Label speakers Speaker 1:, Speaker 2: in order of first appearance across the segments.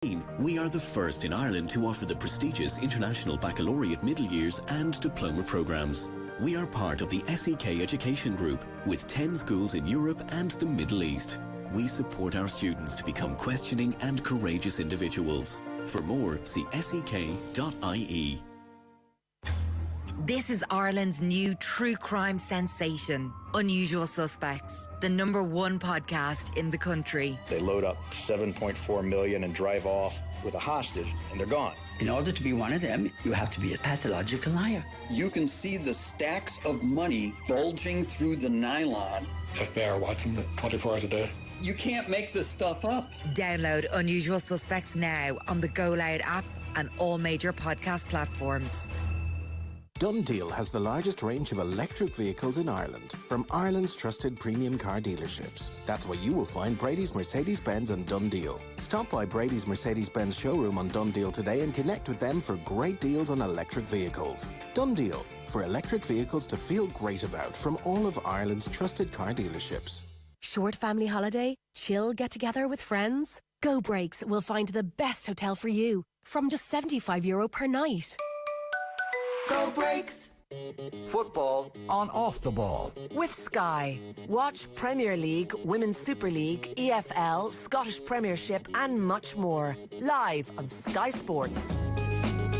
Speaker 1: We are the first in Ireland to offer the prestigious International Baccalaureate Middle Years and Diploma programmes. We are part of the SEK Education Group with 10 schools in Europe and the Middle East. We support our students to become questioning and courageous individuals. For more, see sek.ie.
Speaker 2: This is Ireland's new true crime sensation, Unusual Suspects, the #1 podcast in the country.
Speaker 3: They load up 7.4 million and drive off with a hostage, and they're gone.
Speaker 4: In order to be one of them, you have to be a pathological liar.
Speaker 5: You can see the stacks of money bulging through the nylon.
Speaker 6: FBI are watching it 24 hours a day.
Speaker 5: You can't make this stuff up.
Speaker 2: Download Unusual Suspects now on the Go Loud app and all major podcast platforms.
Speaker 7: DoneDeal has the largest range of electric vehicles in Ireland from Ireland's trusted premium car dealerships. That's why you will find Brady's Mercedes-Benz on DoneDeal. Stop by Brady's Mercedes-Benz showroom on DoneDeal today and connect with them for great deals on electric vehicles. DoneDeal, for electric vehicles to feel great about from all of Ireland's trusted car dealerships.
Speaker 8: Short family holiday? Chill get-together with friends? Go Breaks will find the best hotel for you from just €75 per night.
Speaker 9: Go Breaks.
Speaker 10: Football on Off the Ball.
Speaker 9: With Sky. Watch Premier League, Women's Super League, EFL, Scottish Premiership and much more. Live on Sky Sports.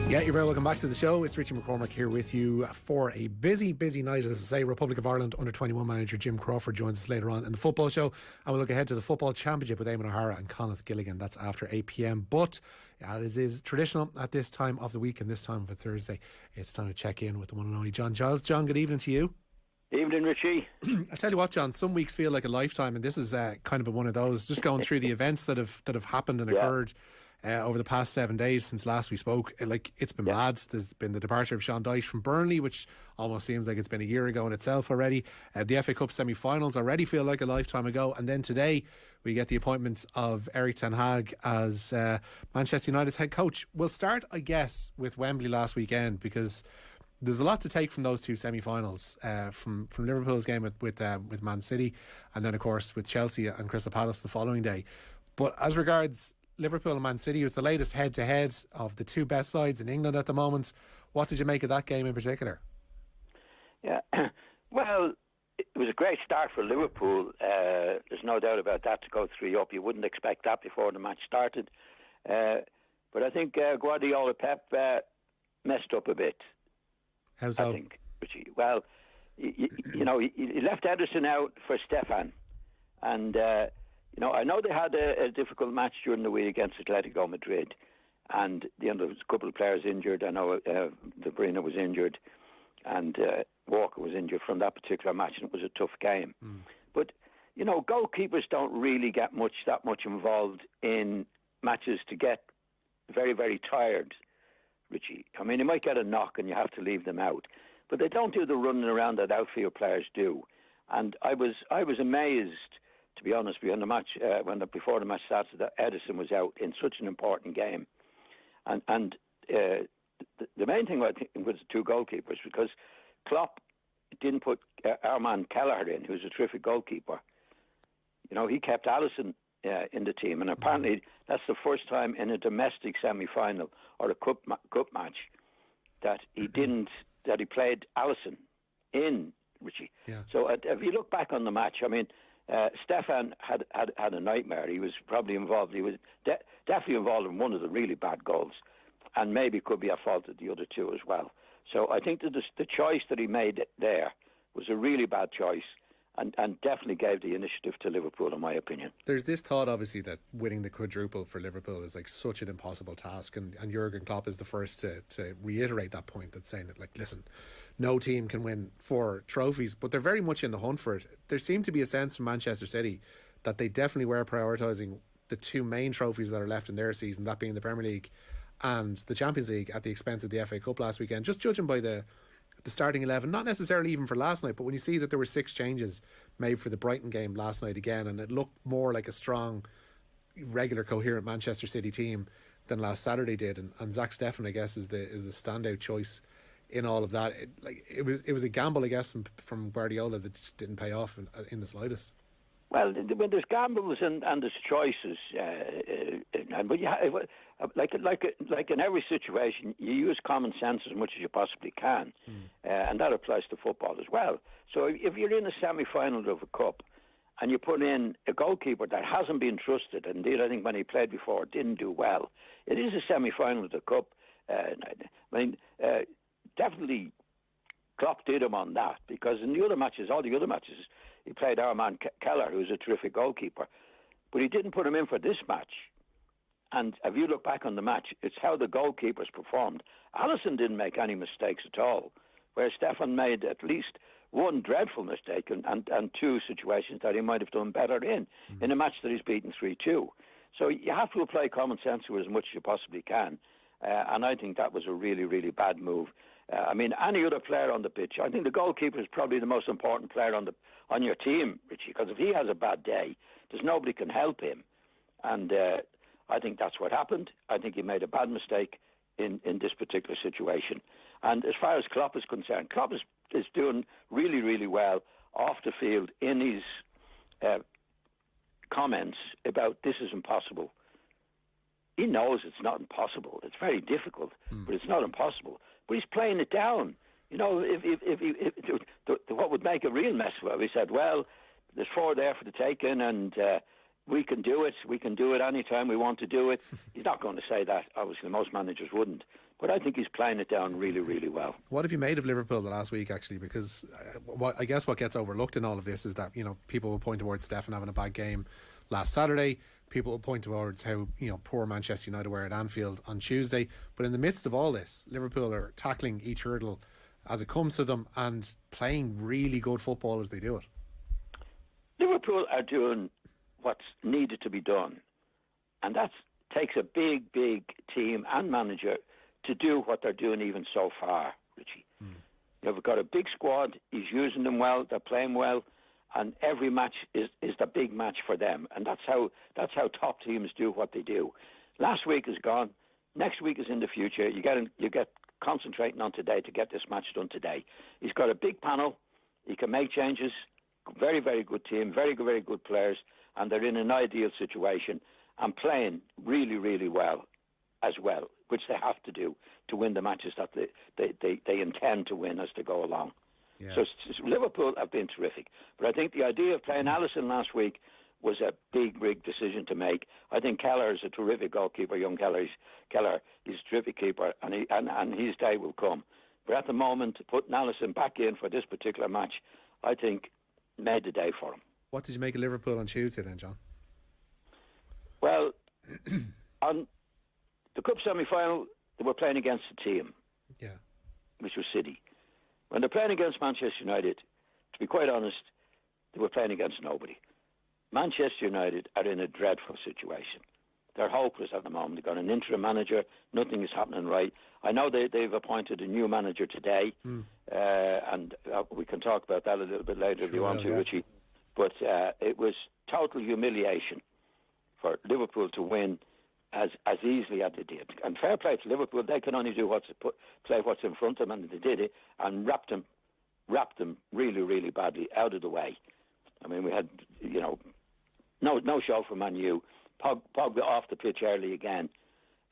Speaker 11: Yeah, you're very welcome back to the show. It's Richie McCormack here with you for a busy night. As I say, Republic of Ireland under-21 manager Jim Crawford joins us later on in the football show. And we'll look ahead to the football championship with Eamon O'Hara and Connacht Gilligan. That's after 8 p.m. But as is traditional at this time of the week and this time of a Thursday, it's time to check in with the one and only John Giles. John, good evening to you.
Speaker 12: Evening, Richie.
Speaker 11: I tell you what, John, some weeks feel like a lifetime, and this is kind of one of those. Just going through the events that have happened and occurred over the past 7 days since last we spoke. It's been mad. There's been the departure of John Dyche from Burnley, which almost seems like it's been a year ago in itself already. The FA Cup semi-finals already feel like a lifetime ago. And then today we get the appointment of Erik Ten Hag as Manchester United's head coach. We'll start, I guess, with Wembley last weekend, because there's a lot to take from those two semi-finals, from Liverpool's game with Man City, and then of course with Chelsea and Crystal Palace the following day. But as regards Liverpool and Man City, was the latest head-to-head of the two best sides in England at the moment. What did you make of that game in particular?
Speaker 12: Yeah, well, it was a great start for Liverpool. There's no doubt about that, to go 3-up. You wouldn't expect that before the match started. But I think Guardiola Pep messed up a bit.
Speaker 11: How so?
Speaker 12: I think, Richie. Well, you know, he left Ederson out for Stefan. And you know, I know they had a difficult match during the week against Atletico Madrid, and there was a couple of players injured. I know De Bruyne was injured, and Walker was injured from that particular match, and it was a tough game. But you know, goalkeepers don't really get that much involved in matches to get very, very tired, Richie. I mean, they might get a knock and you have to leave them out, but they don't do the running around that outfield players do. And I was amazed, to be honest, before the match started, that Ederson was out in such an important game. And the main thing, I think, was the two goalkeepers, because Klopp didn't put Armand Kelleher in, who's a terrific goalkeeper. You know, he kept Alisson in the team, and apparently that's the first time in a domestic semi-final or a cup match that he played Alisson in, Richie.
Speaker 11: Yeah.
Speaker 12: So if you look back on the match, I mean, Stefan had a nightmare. He was probably involved. He was definitely involved in one of the really bad goals, and maybe could be at fault of the other two as well. So I think that the choice that he made there was a really bad choice, and definitely gave the initiative to Liverpool, in my opinion.
Speaker 11: There's this thought, obviously, that winning the quadruple for Liverpool is like such an impossible task, and Jurgen Klopp is the first to reiterate that point, that's saying that, like, listen, no team can win 4 trophies, but they're very much in the hunt for it. There seemed to be a sense from Manchester City that they definitely were prioritising the two main trophies that are left in their season, that being the Premier League and the Champions League, at the expense of the FA Cup last weekend, just judging by the starting 11, not necessarily even for last night, but when you see that there were 6 changes made for the Brighton game last night again, and it looked more like a strong, regular, coherent Manchester City team than last Saturday did, and Zach Steffen, I guess, is the standout choice in all of that. It was a gamble, I guess, from Guardiola that just didn't pay off in the slightest.
Speaker 12: Well, when there's gambles and there's choices, but like in every situation, you use common sense as much as you possibly can, and that applies to football as well. So if you're in a semi-final of a cup, and you put in a goalkeeper that hasn't been trusted, indeed I think when he played before didn't do well, it is a semi-final of the cup. Definitely Klopp did him on that, because in the other matches, all the other matches, he played our man Keller, who's a terrific goalkeeper. But he didn't put him in for this match. And if you look back on the match, it's how the goalkeepers performed. Alisson didn't make any mistakes at all, whereas Stefan made at least one dreadful mistake and two situations that he might have done better in a match that he's beaten 3-2. So you have to apply common sense to it as much as you possibly can. And I think that was a really, really bad move. Any other player on the pitch, I think the goalkeeper is probably the most important player on your team, Richie, because if he has a bad day, there's nobody can help him. And I think that's what happened. I think he made a bad mistake in this particular situation. And as far as Klopp is concerned, Klopp is doing really, really well off the field in his comments about this is impossible. He knows it's not impossible. It's very difficult, but it's not impossible. But he's playing it down. You know, what would make a real mess of it, he said, well, there's 4 there for the taking, and we can do it. We can do it anytime we want to do it. He's not going to say that. Obviously, most managers wouldn't. But I think he's playing it down really, really well.
Speaker 11: What have you made of Liverpool the last week, actually? Because I guess what gets overlooked in all of this is that, you know, people will point towards Stefan having a bad game last Saturday. People will point towards how, you know, poor Manchester United were at Anfield on Tuesday. But in the midst of all this, Liverpool are tackling each hurdle as it comes to them and playing really good football as they do it.
Speaker 12: Liverpool are doing what's needed to be done. And that takes a big, big team and manager to do what they're doing even so far, Richie. They've got a big squad. He's using them well. They're playing well. And every match is the big match for them. And that's how top teams do what they do. Last week is gone. Next week is in the future. You get concentrating on today to get this match done today. He's got a big panel. He can make changes. Very, very good team. Very, very good players. And they're in an ideal situation and playing really, really well as well, which they have to do to win the matches that they intend to win as they go along. Yeah. So Liverpool have been terrific. But I think the idea of playing Alisson last week was a big decision to make. I think Keller is a terrific goalkeeper, young Keller. He's a terrific keeper, and his day will come. But at the moment, putting Alisson back in for this particular match, I think, made the day for him.
Speaker 11: What did you make of Liverpool on Tuesday then, John?
Speaker 12: Well, on the Cup semi-final, they were playing against a team, which was City. When they're playing against Manchester United, to be quite honest, they were playing against nobody. Manchester United are in a dreadful situation. They're hopeless at the moment. They've got an interim manager. Nothing is happening right. I know they've appointed a new manager today, and we can talk about that a little bit later if you want to, Richie. But it was total humiliation for Liverpool to win as easily as they did. And fair play to Liverpool, they can only do play what's in front of them, and they did it, and wrapped them really, really badly out of the way. I mean, we had, you know, no show for Man U. Pogba off the pitch early again.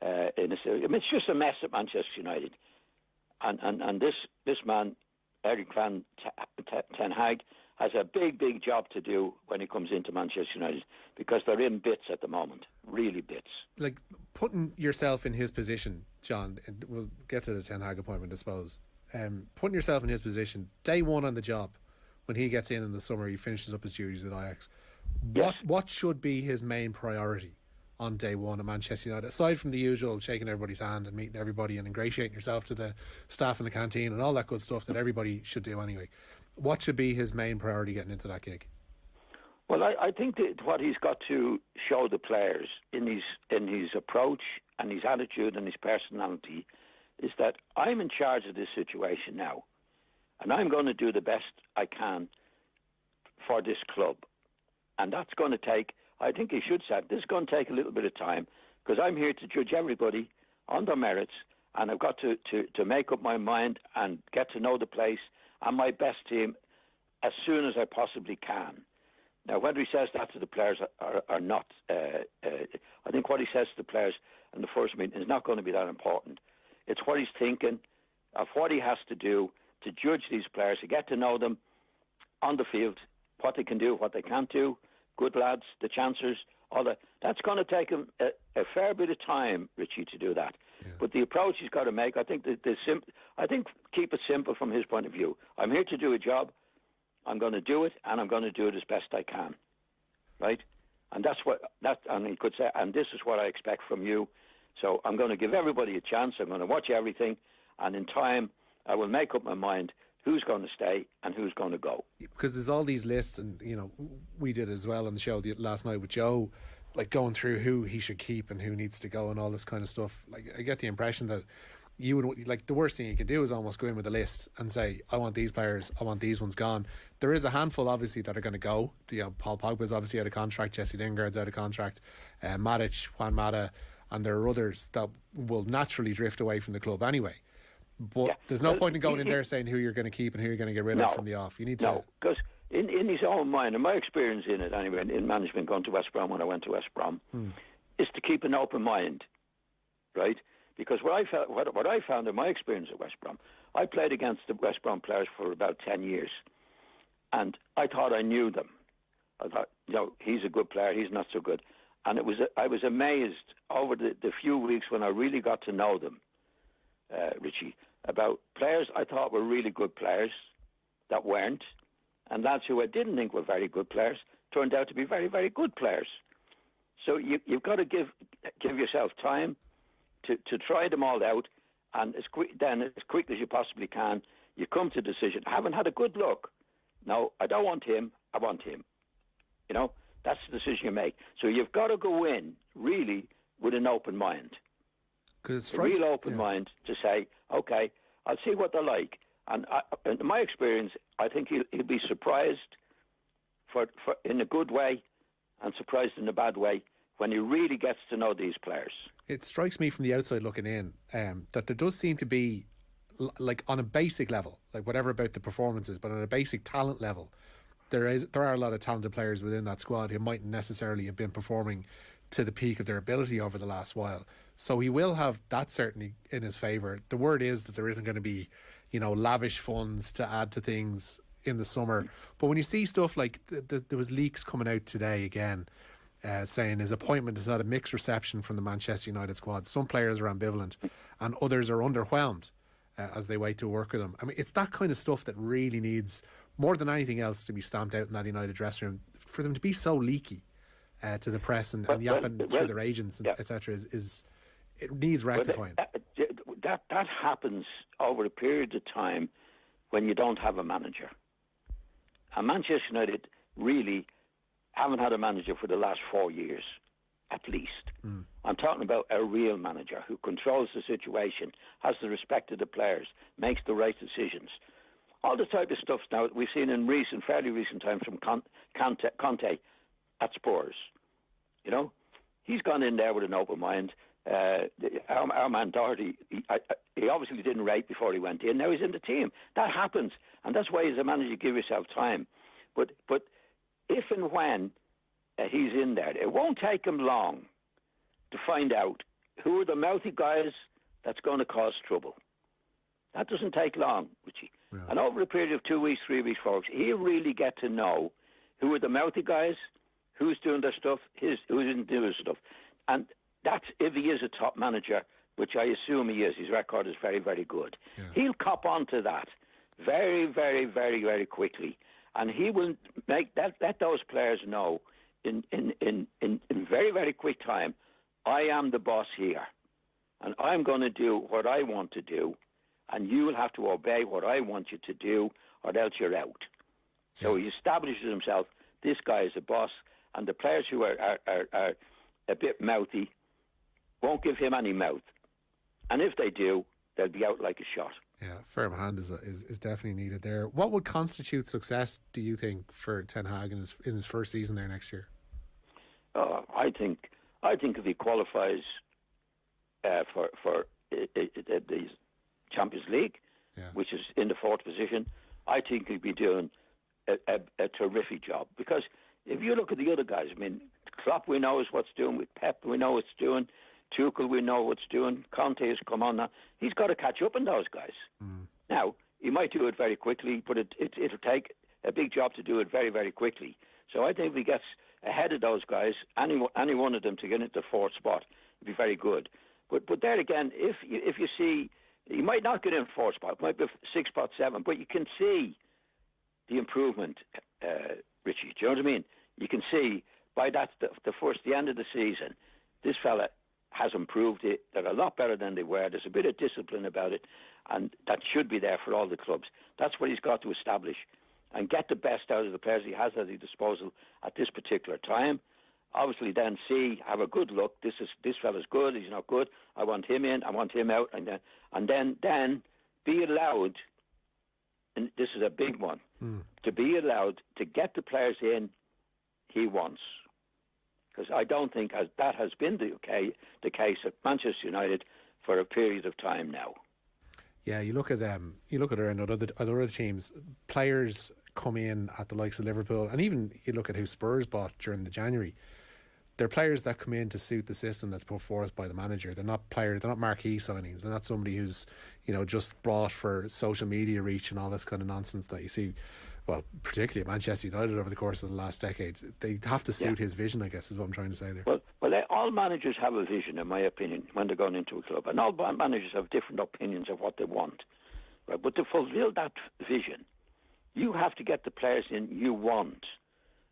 Speaker 12: It's just a mess at Manchester United. And this man, Erik Ten Hag, has a big job to do when he comes into Manchester United, because they're in bits at the moment, really bits.
Speaker 11: Like, putting yourself in his position, John, and we'll get to the Ten Hag appointment, I suppose. Putting yourself in his position, day one on the job, when he gets in the summer, he finishes up his duties at Ajax.
Speaker 12: Yes.
Speaker 11: What should be his main priority on day one at Manchester United, aside from the usual shaking everybody's hand and meeting everybody and ingratiating yourself to the staff in the canteen and all that good stuff that everybody should do anyway? What should be his main priority getting into that gig?
Speaker 12: Well, I think that what he's got to show the players in his approach and his attitude and his personality is that I'm in charge of this situation now, and I'm going to do the best I can for this club. And that's going to take, I think he should say, this is going to take a little bit of time, because I'm here to judge everybody on their merits, and I've got to make up my mind and get to know the place and my best team as soon as I possibly can. Now, whether he says that to the players or not, I think what he says to the players in the first meeting is not going to be that important. It's what he's thinking of what he has to do to judge these players, to get to know them on the field, what they can do, what they can't do, good lads, the chancers, all that. That's going to take him a fair bit of time, Richie, to do that. Yeah. But the approach he's got to make, I think, keep it simple from his point of view. I'm here to do a job. I'm going to do it, and I'm going to do it as best I can, right? And and he could say, and this is what I expect from you. So I'm going to give everybody a chance. I'm going to watch everything, and in time, I will make up my mind who's going to stay and who's going to go.
Speaker 11: Because there's all these lists, and we did as well on the show last night with Joe, like going through who he should keep and who needs to go and all this kind of stuff. Like, I get the impression that you would, like, the worst thing you can do is almost go in with a list and say, I want these players, I want these ones gone. There is a handful, obviously, that are going to go. Paul Pogba's obviously out of contract, Jesse Lingard's out of contract, Matic, Juan Mata, and there are others that will naturally drift away from the club anyway. But there's no point in going in there saying who you're going to keep and who you're going to get rid of from the off. You need to...
Speaker 12: because in his own mind, and my experience in it anyway, in management going to West Brom when I went to West Brom, is to keep an open mind, right? Because what I found in my experience at West Brom, I played against the West Brom players for about 10 years, and I thought I knew them. I thought, he's a good player, he's not so good. And I was amazed over the few weeks when I really got to know them, Richie, about players I thought were really good players that weren't, and lads who I didn't think were very good players turned out to be very, very good players. So you've got to give yourself time to try them all out, and as quick as you possibly can, you come to a decision. I haven't had a good look. No, I don't want him. I want him. That's the decision you make. So you've got to go in really with an open mind. A real open mind to say, okay, I'll see what they're like. And in my experience, I think he'll be surprised for in a good way and surprised in a bad way when he really gets to know these players.
Speaker 11: It strikes me from the outside looking in that there does seem to be, like, on a basic level, like whatever about the performances, but on a basic talent level, there are a lot of talented players within that squad who mightn't necessarily have been performing to the peak of their ability over the last while. So he will have that certainly in his favour. The word is that there isn't going to be, lavish funds to add to things in the summer. But when you see stuff like there was leaks coming out today again, saying his appointment has had a mixed reception from the Manchester United squad. Some players are ambivalent and others are underwhelmed as they wait to work with him. I mean, it's that kind of stuff that really needs, more than anything else, to be stamped out in that United dressing room. For them to be so leaky to the press and yapping through their agents, etc., is it needs rectifying.
Speaker 12: That happens over a period of time when you don't have a manager. And Manchester United really haven't had a manager for the last 4 years, at least. I'm talking about a real manager who controls the situation, has the respect of the players, makes the right decisions. All the type of stuff now that we've seen in fairly recent times from Conte at Spurs. He's gone in there with an open mind. Our man Doherty, he obviously didn't rate before he went in. Now he's in the team. That happens, and that's why as a manager you give yourself time. But if and when he's in there, it won't take him long to find out who are the mouthy guys that's going to cause trouble. That doesn't take long, Richie. Yeah. And over a period of 2 weeks, 3 weeks, folks, he'll really get to know who are the mouthy guys, who's doing their stuff, who isn't doing their stuff. And that's if he is a top manager, which I assume he is. His record is very, very good. Yeah. He'll cop onto that very, very, very, very quickly. And he will let those players know in very, very quick time, I am the boss here. And I'm going to do what I want to do. And you will have to obey what I want you to do, or else you're out. Yeah. So he establishes himself, this guy is a boss. And the players who are a bit mouthy won't give him any mouth. And if they do, they'll be out like a shot.
Speaker 11: Yeah, firm hand is definitely needed there. What would constitute success, do you think, for Ten Hag in his first season there next year?
Speaker 12: I think if he qualifies for the Champions League, which is in the fourth position, I think he'd be doing a terrific job. Because if you look at the other guys, I mean, Klopp we know is what's doing, with Pep we know what's doing, Tuchel we know what's doing, Conte has come on now. He's got to catch up on those guys. Now, he might do it very quickly, but it'll take a big job to do it very, very quickly. So I think if he gets ahead of those guys, any one of them to get into the fourth spot would be very good. But there again, if you see, he might not get in fourth spot, it might be 6 spot, 7, but you can see the improvement, Richie. Do you know what I mean? You can see by the end of the season, this fella has improved it. They're a lot better than they were. There's a bit of discipline about it, and that should be there for all the clubs. That's what he's got to establish and get the best out of the players he has at his disposal at this particular time. Obviously, then have a good look. This fella's good. He's not good. I want him in. I want him out, and then be allowed. And this is a big one, to be allowed to get the players in he wants. Because I don't think that has been the case at Manchester United for a period of time now.
Speaker 11: Yeah, you look at around other teams, players come in at the likes of Liverpool, and even you look at who Spurs bought during the January. They're players that come in to suit the system that's put forth by the manager. They're not marquee signings. They're not somebody who's, just brought for social media reach and all this kind of nonsense that you see, well, particularly at Manchester United over the course of the last decade. They have to suit his vision, I guess, is what I'm trying to say there.
Speaker 12: Well, all managers have a vision, in my opinion, when they're going into a club. And all managers have different opinions of what they want. Right? But to fulfill that vision, you have to get the players in you want.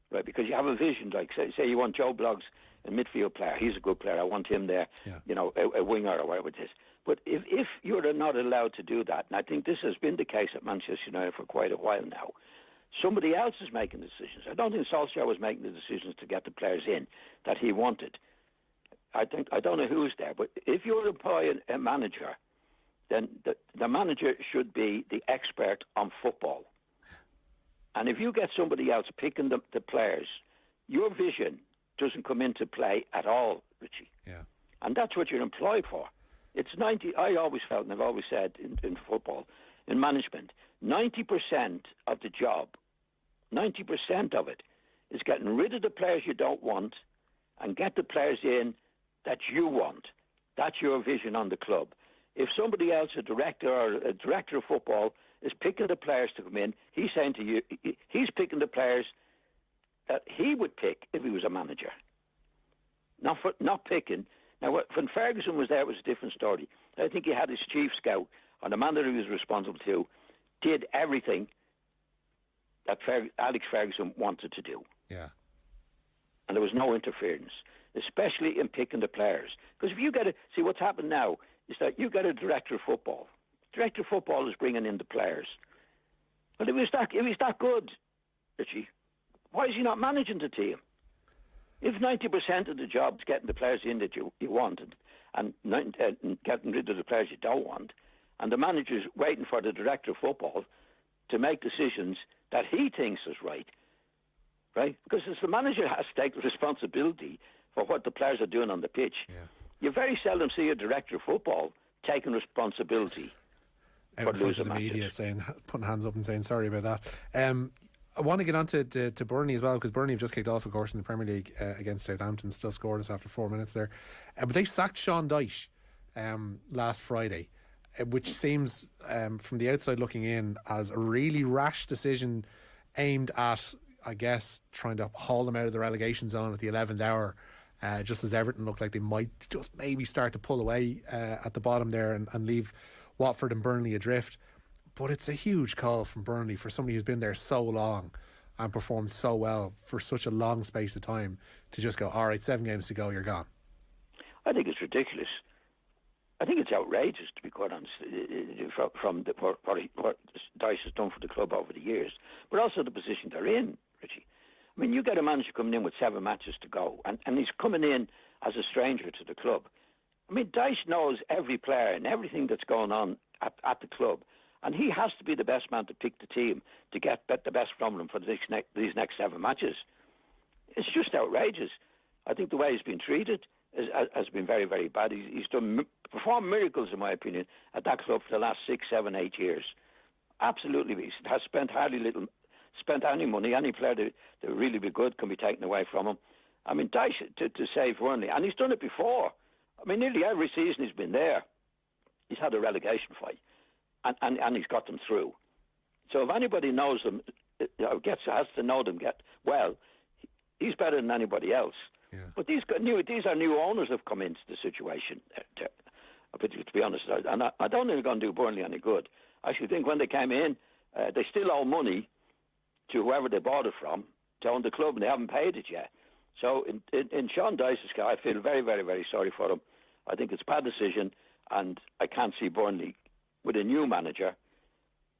Speaker 12: Right, because you have a vision, like say you want Joe Bloggs, a midfield player. He's a good player. I want him there. Yeah. A winger or whatever it is. But if you're not allowed to do that, and I think this has been the case at Manchester United for quite a while now, somebody else is making decisions. I don't think Solskjaer was making the decisions to get the players in that he wanted. I don't know who's there, but if you're employing a manager, then the manager should be the expert on football. And if you get somebody else picking the players, your vision doesn't come into play at all, Richie.
Speaker 11: Yeah.
Speaker 12: And that's what you're employed for. It's 90. I always felt, and I've always said in football, in management, 90% of the job, 90% of it, is getting rid of the players you don't want and get the players in that you want. That's your vision on the club. If somebody else, a director of football, is picking the players to come in, he's saying to you, he's picking the players that he would pick if he was a manager. Not picking. Now, when Ferguson was there, it was a different story. I think he had his chief scout, and the man that he was responsible to did everything that Alex Ferguson wanted to do.
Speaker 11: Yeah.
Speaker 12: And there was no interference, especially in picking the players. Because if you see what's happened now is that you get a director of football. Director of football is bringing in the players. But if he's that good, Richie, why is he not managing the team? If 90% of the job is getting the players in that you want and getting rid of the players you don't want, and the manager's waiting for the director of football to make decisions that he thinks is right? Because it's the manager has to take the responsibility for what the players are doing on the pitch.
Speaker 11: Yeah.
Speaker 12: You very seldom see a director of football taking responsibility.
Speaker 11: Out in front of the media, putting hands up and saying sorry about that. I want to get on to Burnley as well, because Burnley have just kicked off, of course, in the Premier League against Southampton, still scoreless after 4 minutes there. But they sacked Sean Dyche last Friday, which seems, from the outside looking in, as a really rash decision aimed at, I guess, trying to haul them out of the relegation zone at the 11th hour, just as Everton looked like they might just maybe start to pull away at the bottom there and leave Watford and Burnley adrift. But it's a huge call from Burnley for somebody who's been there so long and performed so well for such a long space of time to just go, all right, 7 games to go, you're gone.
Speaker 12: I think it's ridiculous. I think it's outrageous, to be quite honest, from what Dyche has done for the club over the years, but also the position they're in, Richie. I mean, you get a manager coming in with 7 matches to go, and he's coming in as a stranger to the club. I mean, Dyche knows every player and everything that's going on at the club, and he has to be the best man to pick the team to get the best from them for these next 7 matches. It's just outrageous. I think the way he's been treated has been very, very bad. He's performed miracles, in my opinion, at that club for the last 6, 7, 8 years. Absolutely. He has spent hardly spent any money. Any player that really be good can be taken away from him. I mean, Dyche to save Burnley, and he's done it before. I mean, nearly every season he's been there. He's had a relegation fight, and he's got them through. So if anybody knows them, has to know them well, he's better than anybody else.
Speaker 11: Yeah.
Speaker 12: But these are new owners have come into the situation. To be honest, and I don't think they're going to do Burnley any good. I actually think when they came in, they still owe money to whoever they bought it from to own the club, and they haven't paid it yet. So in Sean Dyche's case, I feel very, very, very sorry for him. I think it's a bad decision, and I can't see Burnley with a new manager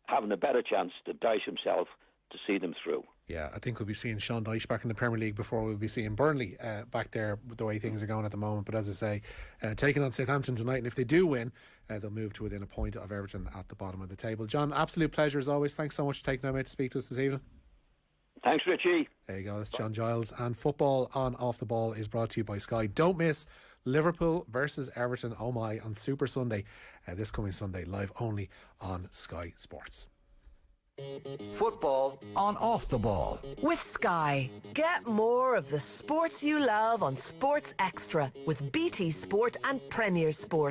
Speaker 12: having a better chance than Dyche himself to see them through.
Speaker 11: Yeah, I think we'll be seeing Sean Dyche back in the Premier League before we'll be seeing Burnley back there with the way things are going at the moment. But as I say, taking on Southampton tonight, and if they do win, they'll move to within a point of Everton at the bottom of the table. John, absolute pleasure as always. Thanks so much for taking time out to speak to us this evening.
Speaker 12: Thanks, Richie.
Speaker 11: There you go, that's John Giles. And football on Off the Ball is brought to you by Sky. Don't miss Liverpool versus Everton, oh my, on Super Sunday, this coming Sunday, live only on Sky Sports.
Speaker 10: Football on Off the Ball.
Speaker 9: With Sky. Get more of the sports you love on Sports Extra with BT Sport and Premier Sport.